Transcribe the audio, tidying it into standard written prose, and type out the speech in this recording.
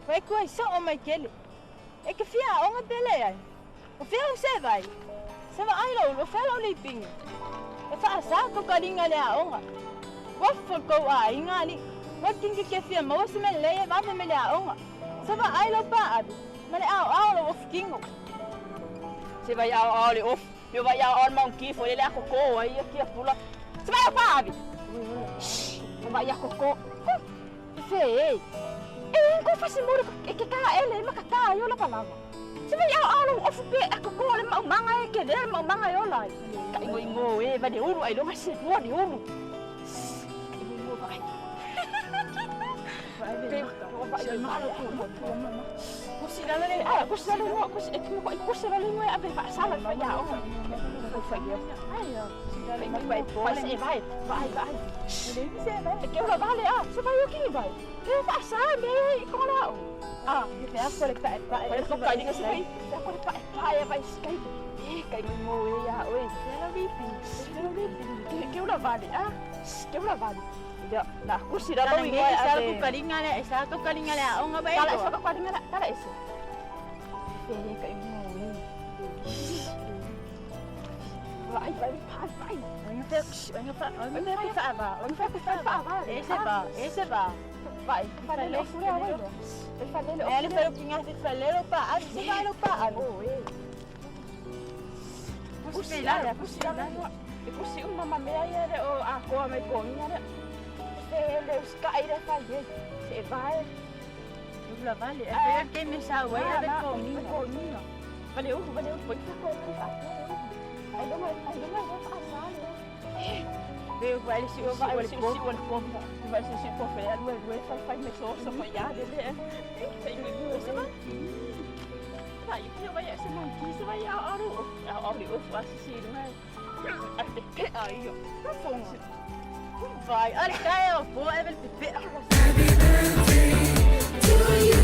Vai coi só o mai kele. E ke fia o nga pele ai. O fia o se vai. Se va ai lo fia lo liping. E fa sa ko kalinga le a onga. Wa fo ko ai nga ni. Wa tingi ke fia mo se me le va me le a onga. Se va ai lo pa abi. Ma le au lo of kingo. Se vai au le of. Yo vai au mon ki fo le a ko ko ai ki a pula. Se vai pa abi. Vai a ko ko. Fe. Ko fasi mo ke ka ele makata yo la palama. Se vai ao of pe ako ko le manga e ke le manga yo lai. Ka ingo e va de uru ai lo mas mo de uru. Ingo vai. Vai malo ko mama. Kusira le kusira le kusira le mo ave pa sala va ya o. Fa ya. Ai yo. Vai vai. Que eu vale você vai o que vai? Eu faço com lá. Que é por que vai só cai nesse aí. É por que vai cai. Cai mo ya oi. Ela vive. Que eu vale que eu vale. Nah, kusira lo ingo asa ku kalinga le, sa to kalinga le o nga ba ito. Kala sa ko kalinga le, kala ese. Kay mo oi. Vai. Ese va. Vai. Falele fura agora. Falele. Ele foi o pinha de falele pa, se vai lo pa. Kusila. Kusi mama me aí o a co me cominha. Ele sky da falle. Se vai. Dubla vale. É que me sa vai a cominha. Valeu, foi que coisa. Ai, não vai passar, né? Veio, vai se o vai se o confere, vai me só falhar, né? Tem que você vai. Vai, eu vai esse monte, você vai ao assistir, né? Aí, ó. Vai, olha cá, eu vou, é ele. Happy birthday to you.